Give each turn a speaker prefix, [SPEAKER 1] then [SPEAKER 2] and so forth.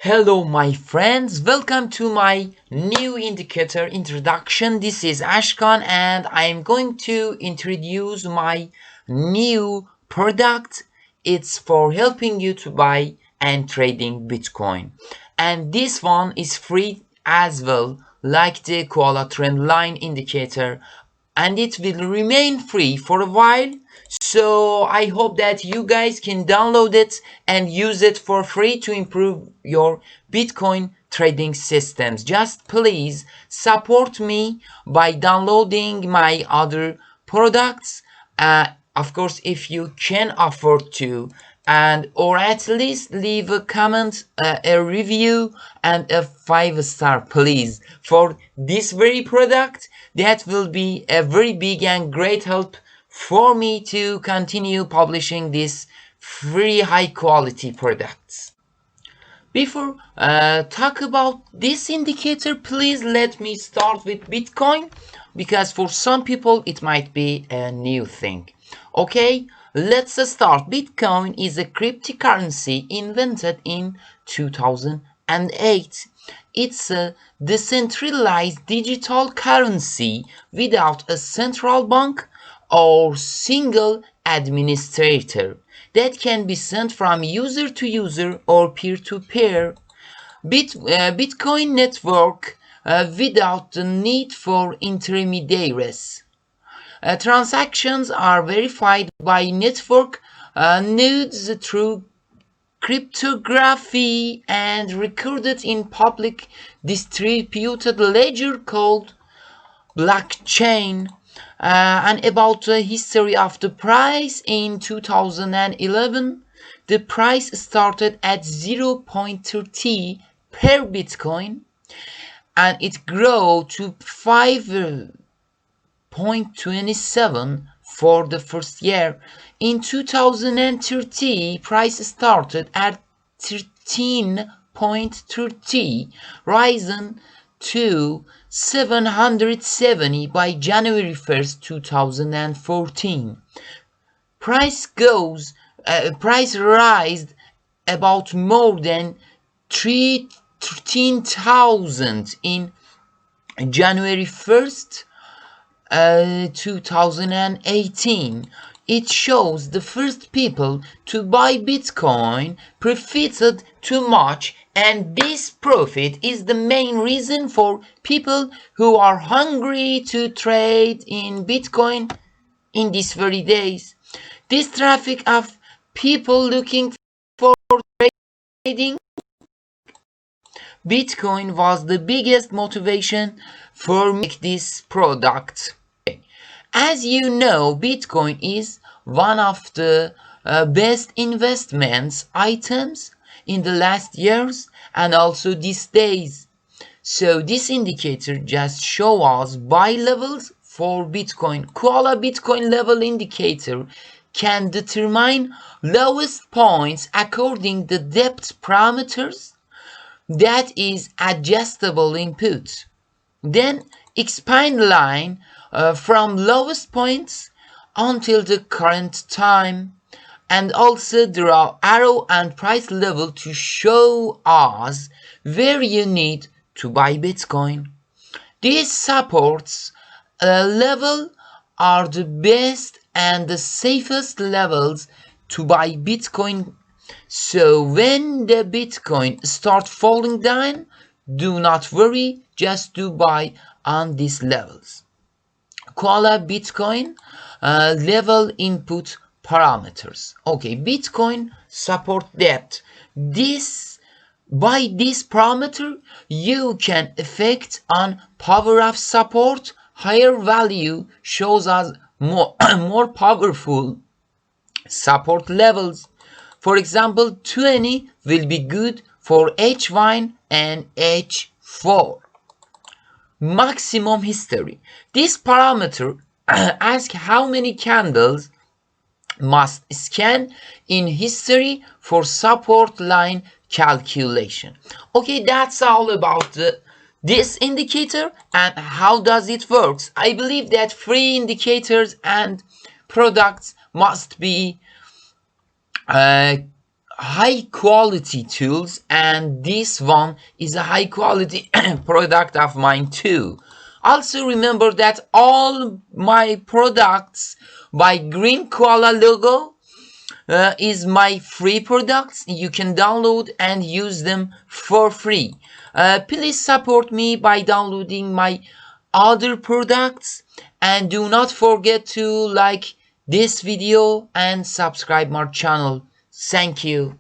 [SPEAKER 1] Hello my friends, welcome to my new indicator introduction. This is Ashkan and I am going to introduce my new product. It's for helping you to buy and trading Bitcoin. And this one is free as well, like the Koala trend line indicator, and it will remain free for a while. So I hope that you guys can download it and use it for free to improve your Bitcoin trading systems. Just please support me by downloading my other products, of course if you can afford to, and or at least leave a comment, a review and a 5-star please for this very product. That will be a very big and great help for me to continue publishing these free high quality products. Before talk about this indicator, please let me start with Bitcoin, because for some people it might be a new thing. Okay, let's start. Bitcoin is a cryptocurrency invented in 2008. It's a decentralized digital currency without a central bank or single administrator that can be sent from user to user or peer to peer. Bitcoin network without the need for intermediaries. Transactions are verified by network nodes through cryptography and recorded in public distributed ledger called blockchain. And about the history of the price, in 2011 the price started at 0.30 per Bitcoin and it grew to 5.27 for the first year. In 2030 price started at 13.30, rising to 770 by January 1st, 2014. Price rised about more than 13,000 in January 1st, 2018. It shows the first people to buy Bitcoin profited too much, and this profit is the main reason for people who are hungry to trade in Bitcoin in these very days. This traffic of people looking for trading Bitcoin was the biggest motivation for making this product. As you know, Bitcoin is one of the best investments items in the last years and also these days. So this indicator just shows us buy levels for Bitcoin. Koala Bitcoin level indicator can determine lowest points according to depth parameters that is adjustable input. Then expand line from lowest points until the current time, and also draw arrow and price level to show us where you need to buy Bitcoin. These supports level are the best and the safest levels to buy Bitcoin. So when the Bitcoin start falling down, do not worry, just do buy on these levels. Koala Bitcoin level input parameters. Okay, Bitcoin support depth. By this parameter you can affect on power of support. Higher value shows us more more powerful support levels. For example, 20 will be good for H1 and H4. Maximum history. This parameter asks how many candles must scan in history for support line calculation. Okay, that's all about this indicator and how does it works. I believe that free indicators and products must be high quality tools, and this one is a high quality product of mine too. Also remember that all my products by green koala logo is my free products. You can download and use them for free. Please support me by downloading my other products, and do not forget to like this video and subscribe my channel. Thank you.